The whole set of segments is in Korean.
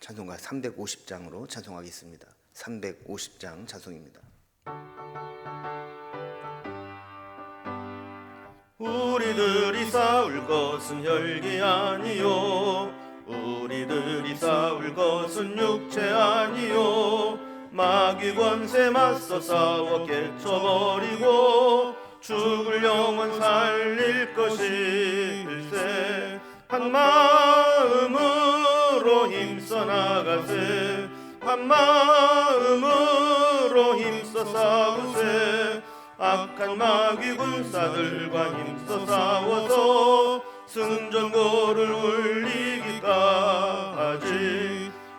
찬송가 350장으로 찬송하겠습니다. 350장 찬송입니다. 우리들이 싸울 것은 혈기 아니요, 우리들이 싸울 것은 육체 아니요, 마귀 권세 맞서 싸워 깨쳐버리고 죽을 영혼 살릴 것일세. 한 마음으로 힘써 나가세, 한 마음으로 힘써 싸우세. 악한 마귀 군사들과 힘써 싸워서 승전고를 울리기까지.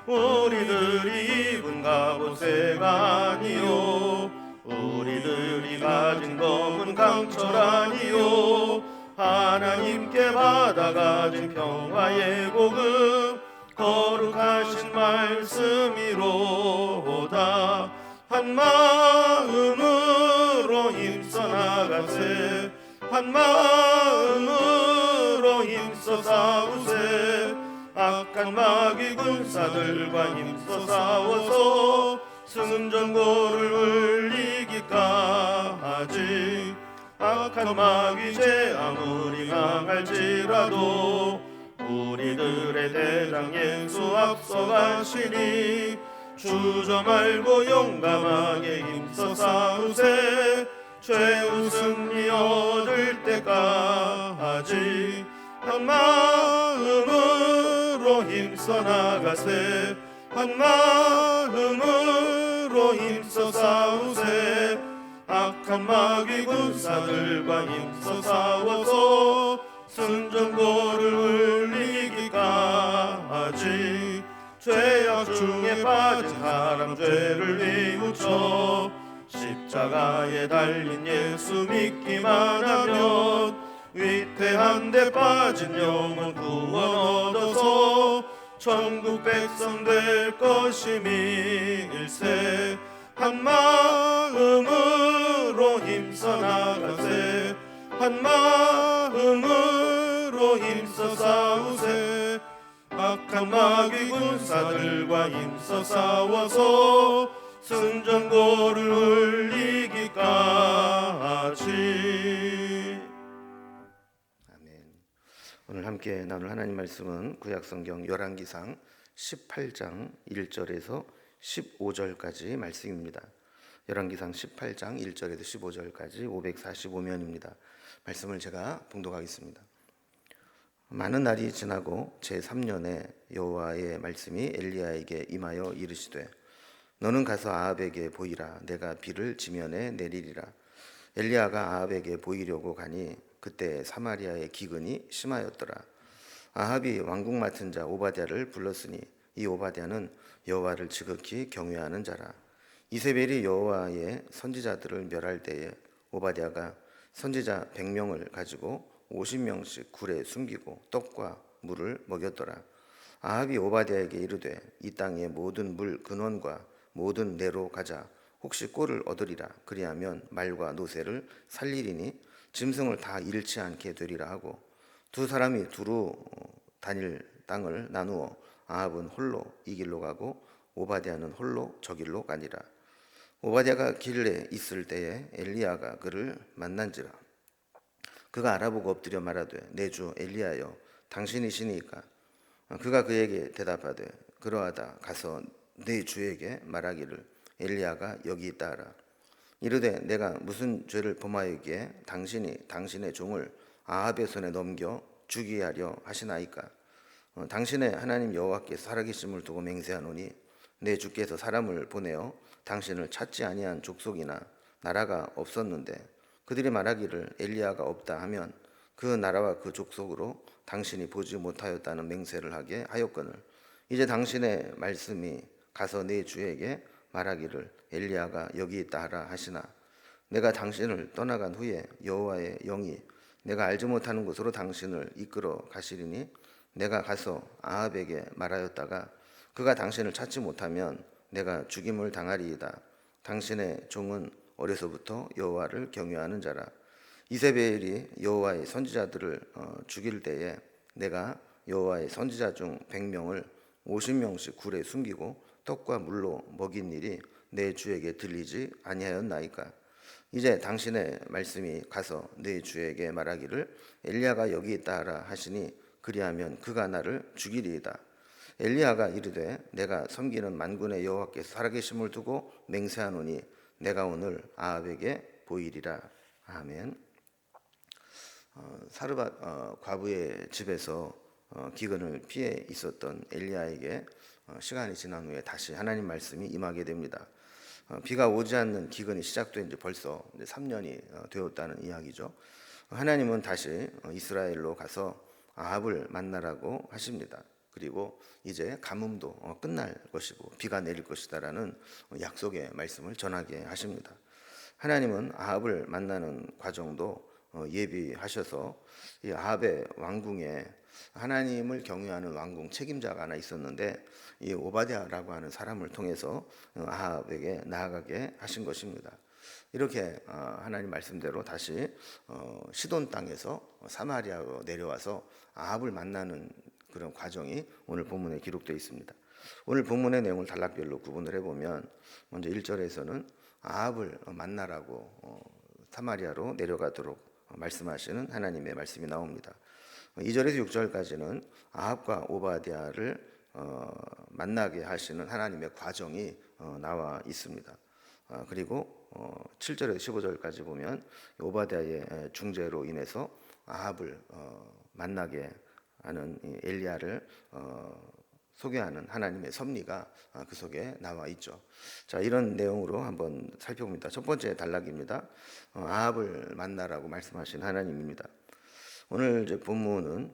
우리들이 입은 갑옷새가 아니요, 우리들이 가진 검은 강철 아니요, 하나님께 받아가진 평화의 복음 거룩하신 말씀이로다. 한 마음으로 힘써 나가세, 한 마음으로 힘써 싸우세. 악한 마귀 군사들과 힘써 싸워서 승전고를 울리기까지. 악한 마귀 죄 아무리 강할지라도 우리들의 대장 예수 앞서가시니 주저 말고 용감하게 힘써 싸우세. 최후 승리 얻을 때까지 한 마음으로 힘써 나가세, 한 마음으로 힘써 싸우세. 악한 마귀 군사들과 힘써 싸워서 승전고를 울리기까지. 죄악 중에 빠진 사람 죄를 뉘우쳐 십자가에 달린 예수 믿기만 하면 위태한 데 빠진 영혼 구원 얻어서 천국 백성 될 것임일세. 한 마음으로 힘써 나가세, 한 마음으로 힘써 싸우세. 악한 마귀 군사들과 힘써 싸워서 승전고를 울리기까지. 아멘. 오늘 함께 나눌 하나님 말씀은 구약성경 열왕기상 18장 1절에서 15절까지 말씀입니다. 열왕기상 18장 1절에서 15절까지 545면입니다. 말씀을 제가 봉독하겠습니다. 많은 날이 지나고 제3년에 여호와의 말씀이 엘리야에게 임하여 이르시되 너는 가서 아합에게 보이라. 내가 비를 지면에 내리리라. 엘리야가 아합에게 보이려고 가니 그때 사마리아의 기근이 심하였더라. 아합이 왕궁 맡은 자 오바댜를 불렀으니 이 오바댜는 여호와를 지극히 경외하는 자라. 이세벨이 여호와의 선지자들을 멸할 때에 오바댜가 선지자 100명을 가지고 50명씩 굴에 숨기고 떡과 물을 먹였더라. 아합이 오바댜에게 이르되 이 땅의 모든 물 근원과 모든 내로 가자. 혹시 꼴을 얻으리라. 그리하면 말과 노새를 살리리니 짐승을 다 잃지 않게 되리라 하고 두 사람이 두루 다닐 땅을 나누어 아합은 홀로 이 길로 가고 오바댜는 홀로 저 길로 가니라. 오바댜가 길에 있을 때에 엘리야가 그를 만난지라. 그가 알아보고 엎드려 말하되 내 주 엘리야여 당신이시니까. 그가 그에게 대답하되 그러하다. 가서 내 주에게 말하기를 엘리야가 여기 있다 하라. 이르되 내가 무슨 죄를 범하였기에 당신이 당신의 종을 아합의 손에 넘겨 죽이게 하려 하시나이까. 당신의 하나님 여호와께서 살아계심을 두고 맹세하노니 내 주께서 사람을 보내어 당신을 찾지 아니한 족속이나 나라가 없었는데 그들이 말하기를 엘리야가 없다 하면 그 나라와 그 족속으로 당신이 보지 못하였다는 맹세를 하게 하였거늘 이제 당신의 말씀이 가서 내 주에게 말하기를 엘리야가 여기 있다 하라 하시나 내가 당신을 떠나간 후에 여호와의 영이 내가 알지 못하는 곳으로 당신을 이끌어 가시리니 내가 가서 아합에게 말하였다가 그가 당신을 찾지 못하면 내가 죽임을 당하리이다. 당신의 종은 어려서부터 여호와를 경외하는 자라. 이세벨이 여호와의 선지자들을 죽일 때에 내가 여호와의 선지자 중 100명을 50명씩 굴에 숨기고 떡과 물로 먹인 일이 내 주에게 들리지 아니하였나이까. 이제 당신의 말씀이 가서 내 주에게 말하기를 엘리야가 여기 있다 하라 하시니 그리하면 그가 나를 죽이리이다. 엘리야가 이르되 내가 섬기는 만군의 여호와께서 살아계심을 두고 맹세하노니 내가 오늘 아합에게 보이리라. 아멘. 사르밧 과부의 집에서 기근을 피해 있었던 엘리야에게 시간이 지난 후에 다시 하나님 말씀이 임하게 됩니다. 비가 오지 않는 기근이 시작된 지 벌써 3년이 되었다는 이야기죠. 하나님은 다시 이스라엘로 가서 아합을 만나라고 하십니다. 그리고 이제 가뭄도 끝날 것이고 비가 내릴 것이다라는 약속의 말씀을 전하게 하십니다. 하나님은 아합을 만나는 과정도 예비하셔서 이 아합의 왕궁에 하나님을 경외하는 왕궁 책임자가 하나 있었는데 이 오바댜라고 하는 사람을 통해서 아합에게 나아가게 하신 것입니다. 이렇게 하나님 말씀대로 다시 시돈 땅에서 사마리아로 내려와서 아합을 만나는 그런 과정이 오늘 본문에 기록되어 있습니다. 오늘 본문의 내용을 단락별로 구분을 해보면 먼저 1절에서는 아합을 만나라고 사마리아로 내려가도록 말씀하시는 하나님의 말씀이 나옵니다. 2절에서 6절까지는 아합과 오바댜를 만나게 하시는 하나님의 과정이 나와 있습니다. 그리고 7절에서 15절까지 보면 오바댜의 중재로 인해서 아합을 만나게 하는 엘리야를 소개하는 하나님의 섭리가 그 속에 나와 있죠. 자, 이런 내용으로 한번 살펴봅니다. 첫 번째 단락입니다. 아합을 만나라고 말씀하신 하나님입니다. 오늘 이제 본문은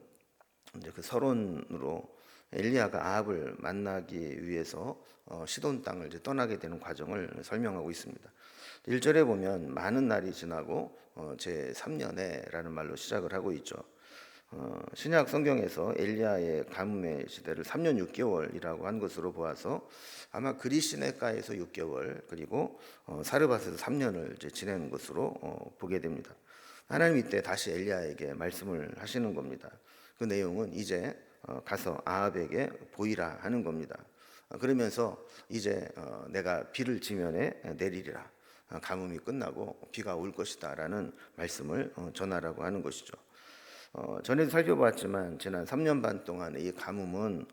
이제 그 서론으로 엘리야가 아합을 만나기 위해서 시돈 땅을 이제 떠나게 되는 과정을 설명하고 있습니다. 1절에 보면 많은 날이 지나고 제 3년에라는 말로 시작을 하고 있죠. 신약 성경에서 엘리야의 가뭄의 시대를 3년 6개월이라고 한 것으로 보아서 아마 그리시네가에서 6개월 그리고 사르밧에서 3년을 이제 지낸 것으로 보게 됩니다. 하나님 이때 다시 엘리야에게 말씀을 하시는 겁니다. 그 내용은 이제 가서 아합에게 보이라 하는 겁니다. 그러면서 이제 내가 비를 지면에 내리리라. 가뭄이 끝나고 비가 올 것이다라는 말씀을 전하라고 하는 것이죠. 전에도 살펴봤지만 지난 3년 반 동안의 이 가뭄은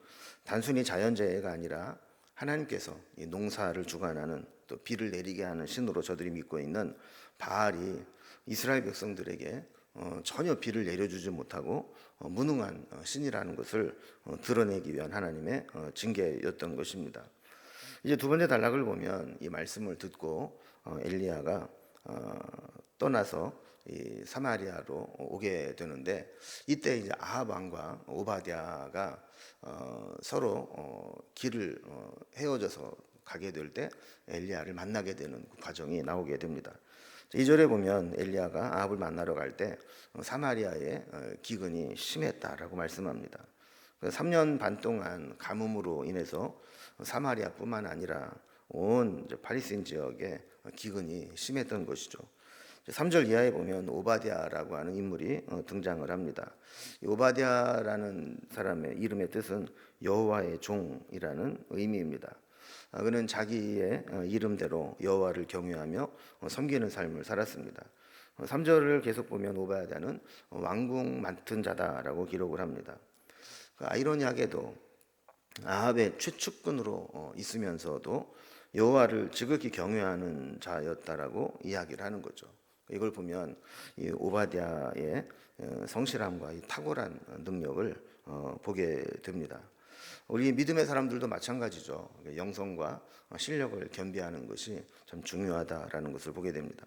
단순히 자연재해가 아니라 하나님께서 이 농사를 주관하는 또 비를 내리게 하는 신으로 저들이 믿고 있는 바알이 이스라엘 백성들에게 전혀 비를 내려주지 못하고 무능한 신이라는 것을 드러내기 위한 하나님의 징계였던 것입니다. 이제 두 번째 단락을 보면 이 말씀을 듣고 엘리야가 떠나서 이 사마리아로 오게 되는데 이때 이제 아합 왕과 오바댜가 서로 길을 헤어져서 가게 될 때 엘리야를 만나게 되는 과정이 나오게 됩니다. 2절에 보면 엘리야가 아합을 만나러 갈 때 사마리아의 기근이 심했다라고 말씀합니다. 3년 반 동안 가뭄으로 인해서 사마리아뿐만 아니라 온 팔리스틴 지역에 기근이 심했던 것이죠. 3절 이하에 보면 오바댜라고 하는 인물이 등장을 합니다. 이 오바댜라는 사람의 이름의 뜻은 여호와의 종이라는 의미입니다. 그는 자기의 이름대로 여호와를 경외하며 섬기는 삶을 살았습니다. 3절을 계속 보면 오바댜는 왕궁 맡은 자다라고 기록을 합니다. 아이러니하게도 아합의 최측근으로 있으면서도 여호와를 지극히 경외하는 자였다라고 이야기를 하는 거죠. 이걸 보면 이 오바댜의 성실함과 이 탁월한 능력을 보게 됩니다. 우리 믿음의 사람들도 마찬가지죠. 영성과 실력을 겸비하는 것이 참 중요하다라는 것을 보게 됩니다.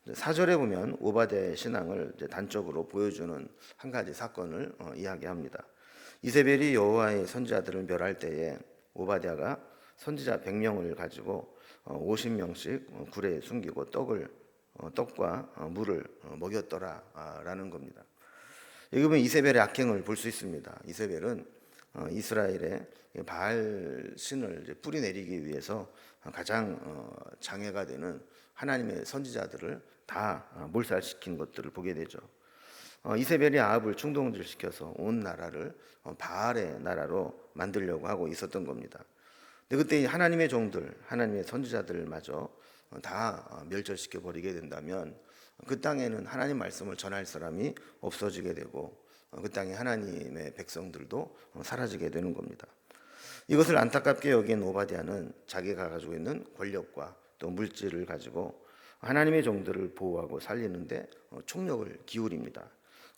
4절에 보면 오바댜의 신앙을 이제 단적으로 보여주는 한 가지 사건을 이야기합니다. 이세벨이 여호와의 선지자들을 멸할 때에 오바댜가 선지자 100명을 가지고 50명씩 굴에 숨기고 떡과 물을 먹였더라라는 겁니다. 여기 보면 이세벨의 악행을 볼 수 있습니다. 이세벨은 이스라엘의 바알 신을 뿌리내리기 위해서 가장 장애가 되는 하나님의 선지자들을 다 몰살시킨 것들을 보게 되죠. 이세벨이 아합을 충동질시켜서 온 나라를 바알의 나라로 만들려고 하고 있었던 겁니다. 근데 그때 하나님의 종들, 하나님의 선지자들마저 다 멸절시켜 버리게 된다면 그 땅에는 하나님 말씀을 전할 사람이 없어지게 되고 그 땅에 하나님의 백성들도 사라지게 되는 겁니다. 이것을 안타깝게 여긴 오바댜는 자기가 가지고 있는 권력과 또 물질을 가지고 하나님의 종들을 보호하고 살리는데 총력을 기울입니다.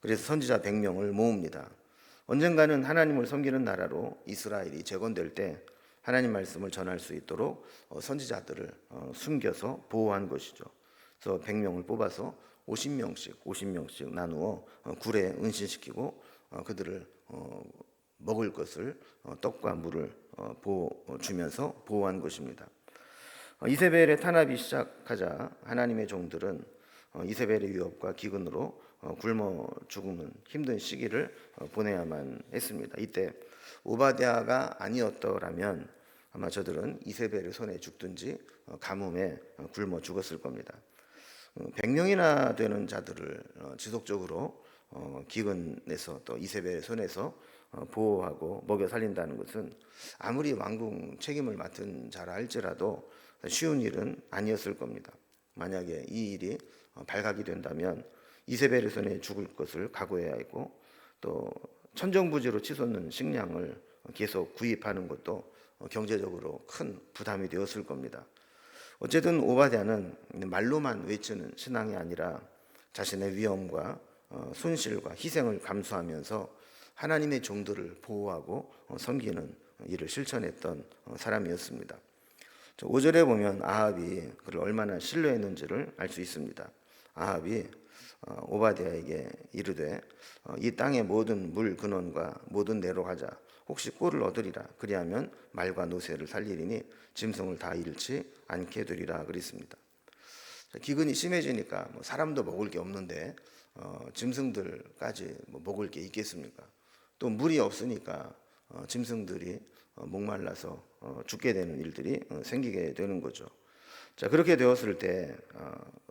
그래서 선지자 100명을 모읍니다. 언젠가는 하나님을 섬기는 나라로 이스라엘이 재건될 때 하나님 말씀을 전할 수 있도록 선지자들을 숨겨서 보호한 것이죠. 그래서 100명을 뽑아서 50명씩 나누어 굴에 은신시키고 그들을 먹을 것을 떡과 물을 주면서 보호한 것입니다. 이세벨의 탄압이 시작하자 하나님의 종들은 이세벨의 위협과 기근으로 굶어 죽는 힘든 시기를 보내야만 했습니다. 이때 오바댜가 아니었더라면 아마 저들은 이세벨의 손에 죽든지 가뭄에 굶어 죽었을 겁니다. 100명이나 되는 자들을 지속적으로 기근에서 또 이세벨의 손에서 보호하고 먹여 살린다는 것은 아무리 왕궁 책임을 맡은 자라 할지라도 쉬운 일은 아니었을 겁니다. 만약에 이 일이 발각이 된다면 이세벨의 손에 죽을 것을 각오해야 했고 또 천정부지로 치솟는 식량을 계속 구입하는 것도 경제적으로 큰 부담이 되었을 겁니다. 어쨌든 오바댜는 말로만 외치는 신앙이 아니라 자신의 위험과 손실과 희생을 감수하면서 하나님의 종들을 보호하고 섬기는 일을 실천했던 사람이었습니다. 5절에 보면 아합이 그를 얼마나 신뢰했는지를 알 수 있습니다. 아합이 오바댜에게 이르되 이 땅의 모든 물 근원과 모든 내로 가자. 혹시 꼴을 얻으리라. 그리하면 말과 노새를 살리리니 짐승을 다 잃지 않게 되리라 그랬습니다. 기근이 심해지니까 사람도 먹을 게 없는데 짐승들까지 먹을 게 있겠습니까? 또 물이 없으니까 짐승들이 목말라서 죽게 되는 일들이 생기게 되는 거죠. 자, 그렇게 되었을 때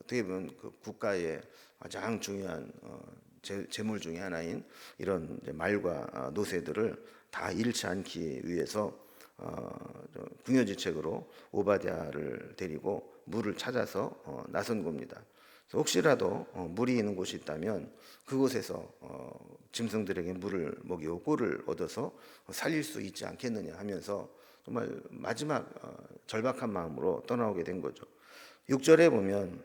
어떻게 보면 그 국가의 가장 중요한 재물 중에 하나인 이런 말과 노새들을 다 잃지 않기 위해서 궁여지책으로 오바댜를 데리고 물을 찾아서 나선 겁니다. 혹시라도 물이 있는 곳이 있다면 그곳에서 짐승들에게 물을 먹이고 꿀을 얻어서 살릴 수 있지 않겠느냐 하면서 정말 마지막 절박한 마음으로 떠나오게 된 거죠. 6절에 보면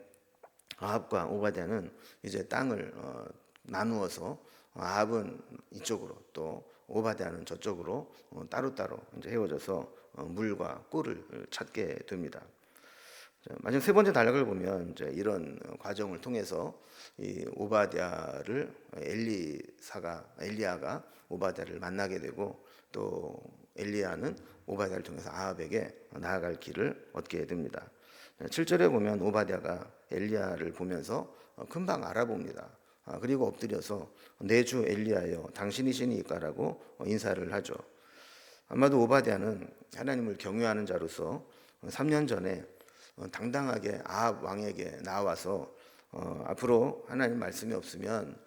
아합과 오바댜는 이제 땅을 나누어서 아합은 이쪽으로 또 오바댜는 저쪽으로 따로따로 이제 헤어져서 물과 꿀을 찾게 됩니다. 마지막 세 번째 단락을 보면 이제 이런 과정을 통해서 이 오바댜를 엘리야가 오바댜를 만나게 되고 또 엘리야는 오바댜를 통해서 아합에게 나아갈 길을 얻게 됩니다. 7절에 보면 오바댜가 엘리야를 보면서 금방 알아봅니다. 그리고 엎드려서 내 주 엘리야여 당신이시니까라고 인사를 하죠. 아마도 오바댜는 하나님을 경외하는 자로서 3년 전에 당당하게 아합 왕에게 나와서 앞으로 하나님 말씀이 없으면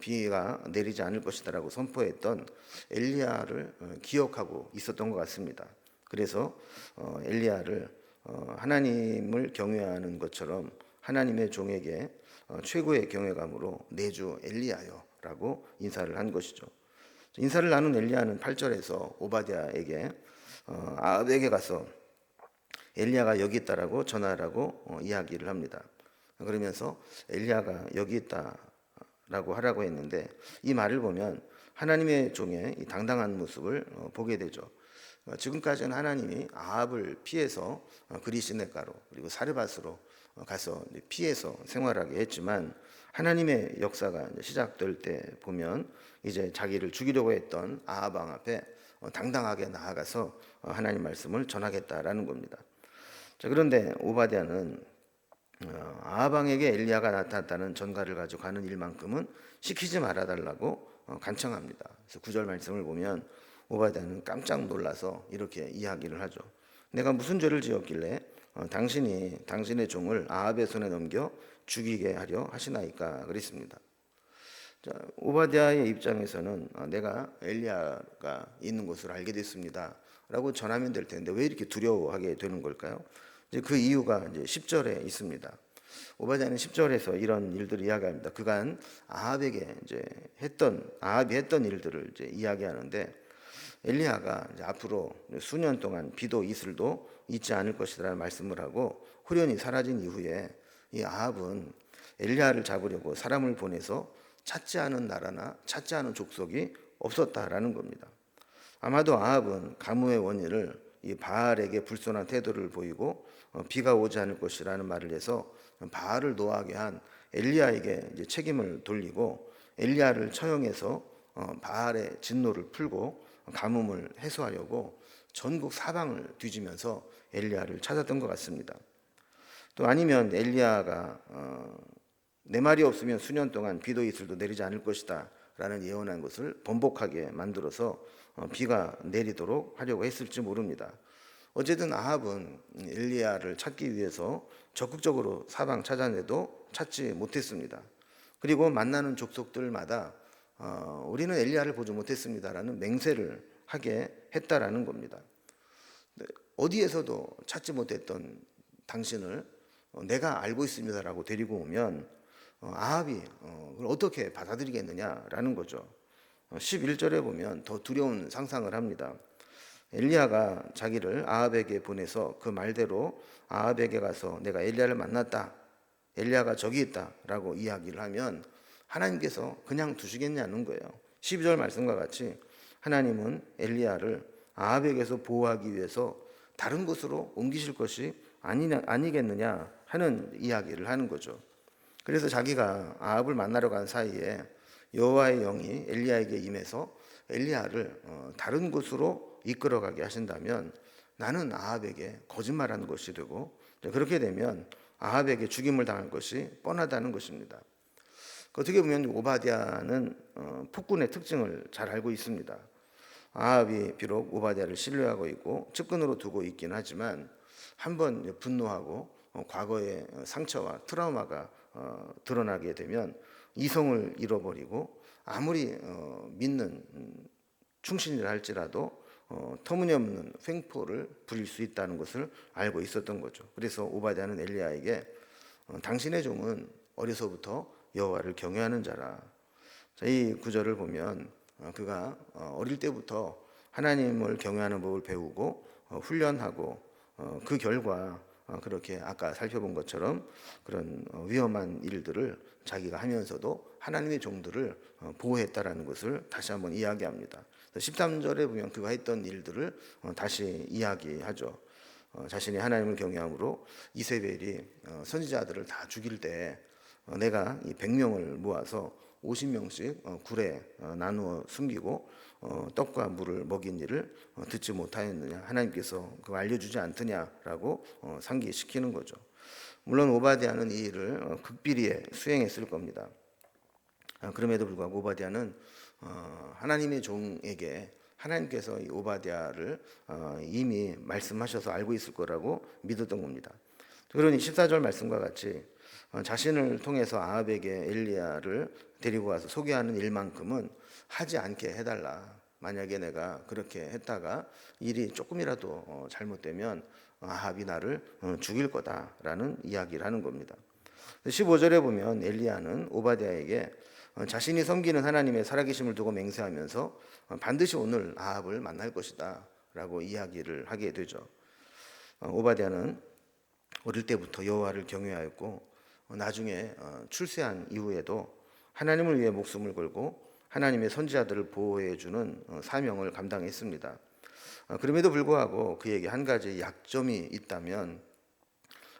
비가 내리지 않을 것이다라고 선포했던 엘리야를 기억하고 있었던 것 같습니다. 그래서 엘리야를 하나님을 경외하는 것처럼 하나님의 종에게 최고의 경외감으로 내 주 엘리야여라고 인사를 한 것이죠. 인사를 나눈 엘리야는 8절에서 오바댜에게 아합에게 가서 엘리야가 여기 있다라고 전하라고 이야기를 합니다. 그러면서 엘리야가 여기 있다라고 하라고 했는데 이 말을 보면 하나님의 종의 이 당당한 모습을 보게 되죠. 지금까지는 하나님이 아합을 피해서 그리시네가로 그리고 사르밧으로 가서 피해서 생활하게 했지만 하나님의 역사가 시작될 때 보면 이제 자기를 죽이려고 했던 아합 왕 앞에 당당하게 나아가서 하나님 말씀을 전하겠다라는 겁니다. 자, 그런데 오바댜는 아합 왕에게 엘리야가 나타났다는 전가를 가지고 가는 일만큼은 시키지 말아달라고 간청합니다. 그래서 9절 말씀을 보면 오바댜는 깜짝 놀라서 이렇게 이야기를 하죠. 내가 무슨 죄를 지었길래 당신이 당신의 종을 아합의 손에 넘겨 죽이게 하려 하시나이까 그랬습니다. 자, 오바댜의 입장에서는 내가 엘리야가 있는 곳을 알게 됐습니다 라고 전하면 될 텐데 왜 이렇게 두려워하게 되는 걸까요? 이제 그 이유가 이제 10절에 있습니다. 오바댜는 10절에서 이런 일들을 이야기합니다. 그간 아합에게 이제 아합이 했던 일들을 이제 이야기하는데, 엘리야가 이제 앞으로 수년 동안 비도 이슬도 있지 않을 것이라는 말씀을 하고 후련히 사라진 이후에 이 아합은 엘리야를 잡으려고 사람을 보내서 찾지 않은 나라나 찾지 않은 족속이 없었다라는 겁니다. 아마도 아합은 가뭄의 원인을 이 바알에게 불손한 태도를 보이고 비가 오지 않을 것이라는 말을 해서 바알을 노하게 한 엘리야에게 이제 책임을 돌리고 엘리야를 처형해서 바알의 진노를 풀고 가뭄을 해소하려고 전국 사방을 뒤지면서 엘리야를 찾았던 것 같습니다. 또 아니면 엘리야가 내 말이 없으면 수년 동안 비도 이슬도 내리지 않을 것이다 라는 예언한 것을 번복하게 만들어서 비가 내리도록 하려고 했을지 모릅니다. 어쨌든 아합은 엘리야를 찾기 위해서 적극적으로 사방 찾아내도 찾지 못했습니다. 그리고 만나는 족속들마다 우리는 엘리야를 보지 못했습니다라는 맹세를 하게 했다라는 겁니다. 어디에서도 찾지 못했던 당신을 내가 알고 있습니다라고 데리고 오면 아합이 그걸 어떻게 받아들이겠느냐라는 거죠. 11절에 보면 더 두려운 상상을 합니다. 엘리야가 자기를 아합에게 보내서 그 말대로 아합에게 가서 내가 엘리야를 만났다, 엘리야가 저기 있다라고 이야기를 하면 하나님께서 그냥 두시겠냐는 거예요. 12절 말씀과 같이 하나님은 엘리야를 아합에게서 보호하기 위해서 다른 곳으로 옮기실 것이 아니겠느냐 하는 이야기를 하는 거죠. 그래서 자기가 아합을 만나러 간 사이에 여호와의 영이 엘리야에게 임해서 엘리야를 다른 곳으로 이끌어가게 하신다면 나는 아합에게 거짓말하는 것이 되고, 그렇게 되면 아합에게 죽임을 당할 것이 뻔하다는 것입니다. 어떻게 보면 오바댜는 폭군의 특징을 잘 알고 있습니다. 아합이 비록 오바댜를 신뢰하고 있고 측근으로 두고 있긴 하지만 한번 분노하고 과거의 상처와 트라우마가 드러나게 되면 이성을 잃어버리고 아무리 믿는 충신이라 할지라도 터무니없는 횡포를 부릴 수 있다는 것을 알고 있었던 거죠. 그래서 오바댜는 엘리야에게 당신의 종은 어려서부터 여호와를 경외하는 자라. 이 구절을 보면 그가 어릴 때부터 하나님을 경외하는 법을 배우고 훈련하고 그 결과 그렇게 아까 살펴본 것처럼 그런 위험한 일들을 자기가 하면서도 하나님의 종들을 보호했다라는 것을 다시 한번 이야기합니다. 13절에 보면 그가 했던 일들을 다시 이야기하죠. 자신이 하나님을 경외함으로 이세벨이 선지자들을 다 죽일 때 내가 이 100명을 모아서 50명씩 굴에 나누어 숨기고 떡과 물을 먹인 일을 듣지 못하였느냐, 하나님께서 그거 알려주지 않더냐라고 상기시키는 거죠. 물론 오바댜는 이 일을 극비리에 수행했을 겁니다. 그럼에도 불구하고 오바댜는 하나님의 종에게 하나님께서 이 오바댜를 이미 말씀하셔서 알고 있을 거라고 믿었던 겁니다. 그러니 14절 말씀과 같이 자신을 통해서 아합에게 엘리야를 데리고 와서 소개하는 일만큼은 하지 않게 해달라. 만약에 내가 그렇게 했다가 일이 조금이라도 잘못되면 아합이 나를 죽일 거다라는 이야기를 하는 겁니다. 15절에 보면 엘리야는 오바댜에게 자신이 섬기는 하나님의 살아계심을 두고 맹세하면서 반드시 오늘 아합을 만날 것이다 라고 이야기를 하게 되죠. 오바댜는 어릴 때부터 여호와를 경외하였고 나중에 출세한 이후에도 하나님을 위해 목숨을 걸고 하나님의 선지자들을 보호해 주는 사명을 감당했습니다. 그럼에도 불구하고 그에게 한 가지 약점이 있다면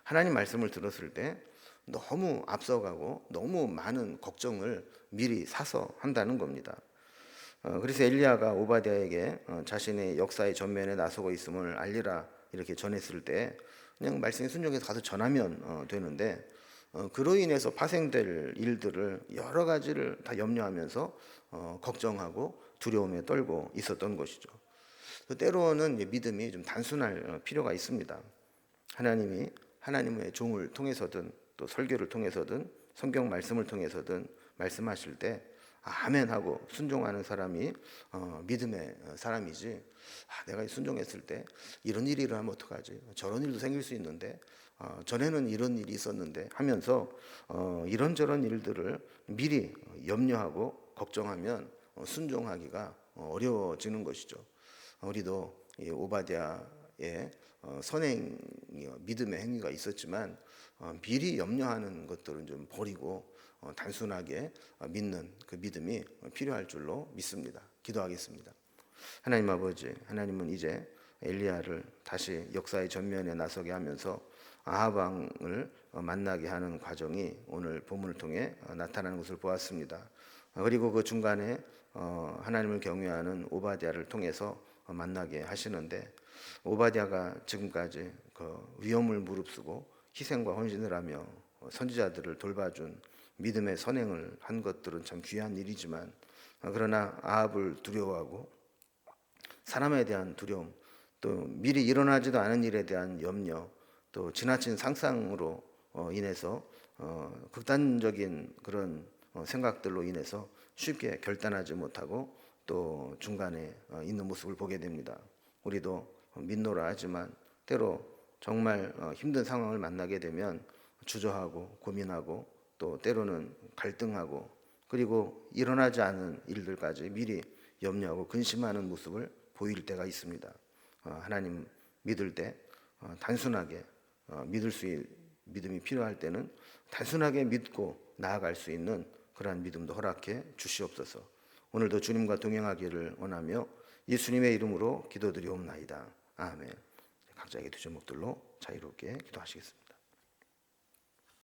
하나님 말씀을 들었을 때 너무 앞서가고 너무 많은 걱정을 미리 사서 한다는 겁니다. 그래서 엘리야가 오바댜에게 자신의 역사의 전면에 나서고 있음을 알리라 이렇게 전했을 때 그냥 말씀에 순종해서 가서 전하면 되는데 그로 인해서 파생될 일들을 여러 가지를 다 염려하면서 걱정하고 두려움에 떨고 있었던 것이죠. 때로는 믿음이 좀 단순할 필요가 있습니다. 하나님이 하나님의 종을 통해서든 또 설교를 통해서든 성경 말씀을 통해서든 말씀하실 때 아멘 하고 순종하는 사람이 믿음의 사람이지, 내가 순종했을 때 이런 일이 일어나면 어떡하지, 저런 일도 생길 수 있는데, 전에는 이런 일이 있었는데 하면서 이런저런 일들을 미리 염려하고 걱정하면 순종하기가 어려워지는 것이죠. 우리도 이 오바댜의 선행 믿음의 행위가 있었지만 미리 염려하는 것들은 좀 버리고 단순하게 믿는 그 믿음이 필요할 줄로 믿습니다. 기도하겠습니다. 하나님 아버지, 하나님은 이제 엘리야를 다시 역사의 전면에 나서게 하면서 아합 왕을 만나게 하는 과정이 오늘 본문을 통해 나타나는 것을 보았습니다. 그리고 그 중간에 하나님을 경외하는 오바댜를 통해서 만나게 하시는데, 오바댜가 지금까지 그 위험을 무릅쓰고 희생과 헌신을 하며 선지자들을 돌봐준 믿음의 선행을 한 것들은 참 귀한 일이지만, 그러나 아합을 두려워하고 사람에 대한 두려움, 또 미리 일어나지도 않은 일에 대한 염려, 또 지나친 상상으로 인해서 극단적인 그런 생각들로 인해서 쉽게 결단하지 못하고 또 중간에 있는 모습을 보게 됩니다. 우리도 믿노라 하지만 때로 정말 힘든 상황을 만나게 되면 주저하고 고민하고 또 때로는 갈등하고, 그리고 일어나지 않은 일들까지 미리 염려하고 근심하는 모습을 보일 때가 있습니다. 하나님 믿을 때 단순하게 믿음이 필요할 때는 단순하게 믿고 나아갈 수 있는 그러한 믿음도 허락해 주시옵소서. 오늘도 주님과 동행하기를 원하며 예수님의 이름으로 기도드리옵나이다. 아멘. 각자에게 두 제목들로 자유롭게 기도하시겠습니다.